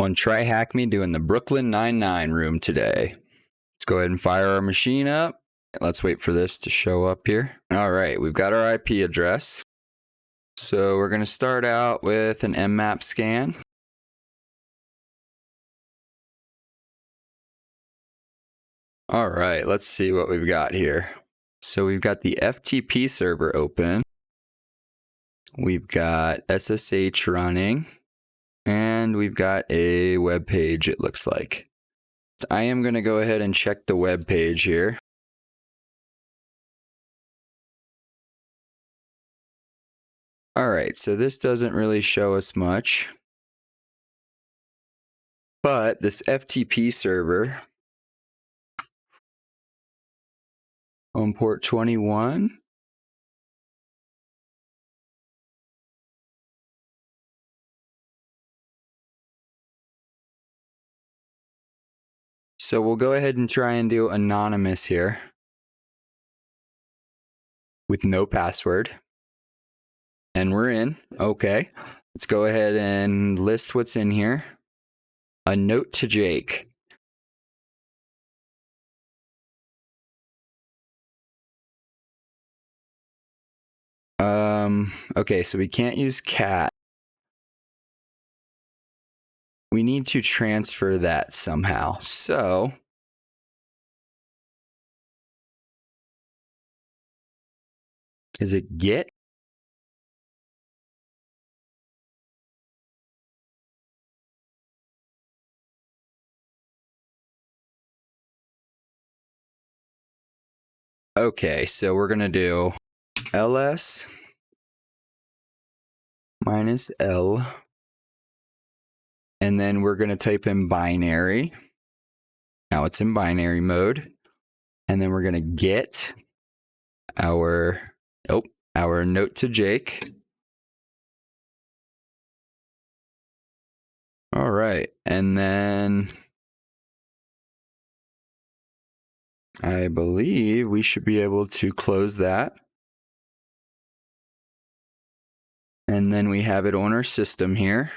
On TryHackMe doing the Brooklyn Nine-Nine room today. Let's go ahead and fire our machine up. Let's wait for this to show up here. All right, we've got our IP address. So we're going to start out with an NMAP scan. All right, let's see what we've got here. So we've got the FTP server open. We've got SSH running. And we've got a web page, it looks like. I am going to go ahead and check the web page here. All right, so this doesn't really show us much. But this FTP server on port 21. So we'll go ahead and try and do anonymous here with no password. And we're in. Okay. Let's go ahead and list what's in here. A note to Jake. Okay, so we can't use cat. We need to transfer that somehow. So is it get? Okay, so we're going to do ls minus L, and then we're going to type in binary. Now it's in binary mode. And then we're going to get our note to Jake. All right, and then I believe we should be able to close that. And then we have it on our system here.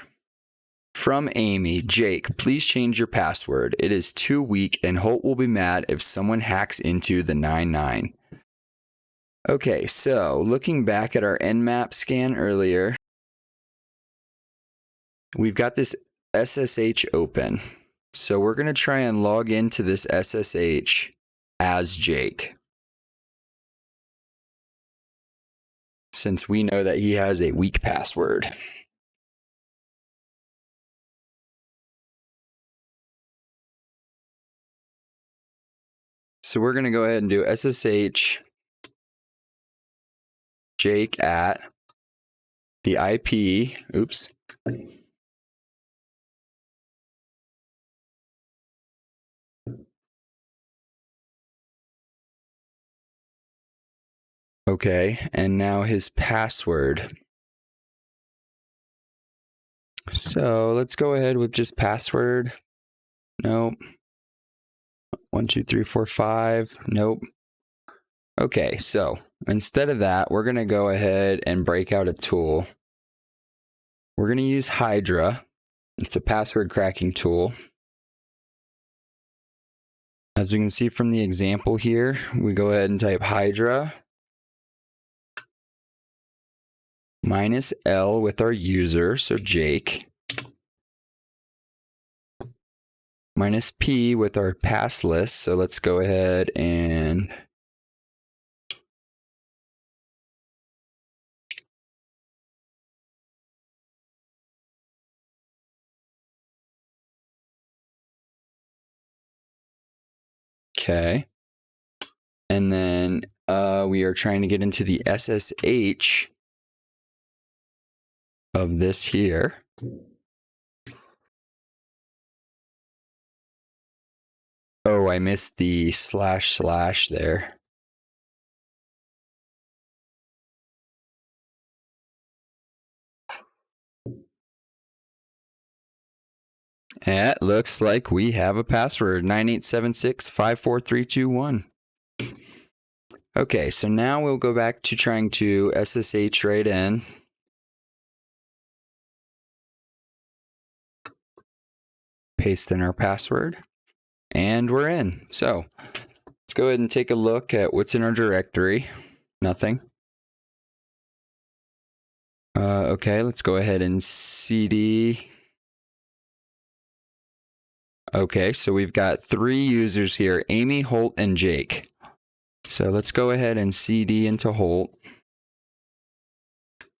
From Amy, Jake, please change your password. It is too weak and Holt will be mad if someone hacks into the 99. Okay, so looking back at our NMAP scan earlier, we've got this SSH open. So we're going to try and log into this SSH as Jake, since we know that he has a weak password. So we're going to go ahead and do SSH Jake at the IP. Oops. Okay, and now his password. So let's go ahead with just password. Nope. 1, 2, 3, 4, 5. Nope. Okay, so instead of that, we're going to go ahead and break out a tool. We're going to use HYDRA. It's a password cracking tool. As we can see from the example here, we go ahead and type HYDRA minus L with our user, so Jake, minus P with our pass list. So let's go ahead and okay. And then we are trying to get into the SSH of this here. Oh, I missed the // there. It looks like we have a password, 9876543221. Okay, so now we'll go back to trying to SSH right in. paste in our password, and we're in. So let's go ahead and take a look at what's in our directory. Nothing. Okay, let's go ahead and cd. Okay, so we've got 3 users here, Amy, Holt, and Jake. So let's go ahead and cd into Holt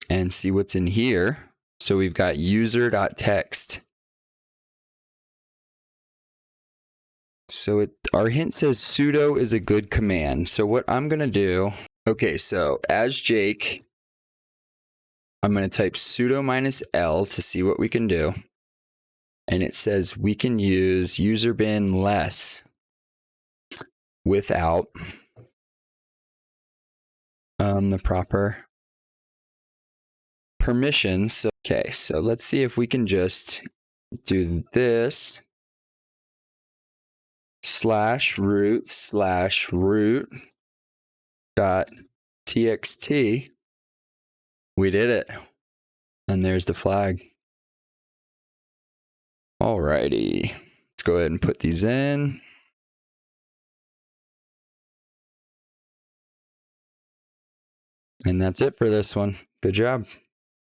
and see what's in here. So we've got user.txt. So our hint says sudo is a good command. So what I'm going to do, okay, so as Jake, I'm going to type sudo -l to see what we can do. And it says we can use user bin less without the proper permissions. So, okay, so let's see if we can just do this /root dot txt. We did it. And there's the flag. Alrighty, let's go ahead and put these in. And that's it for this one. Good job.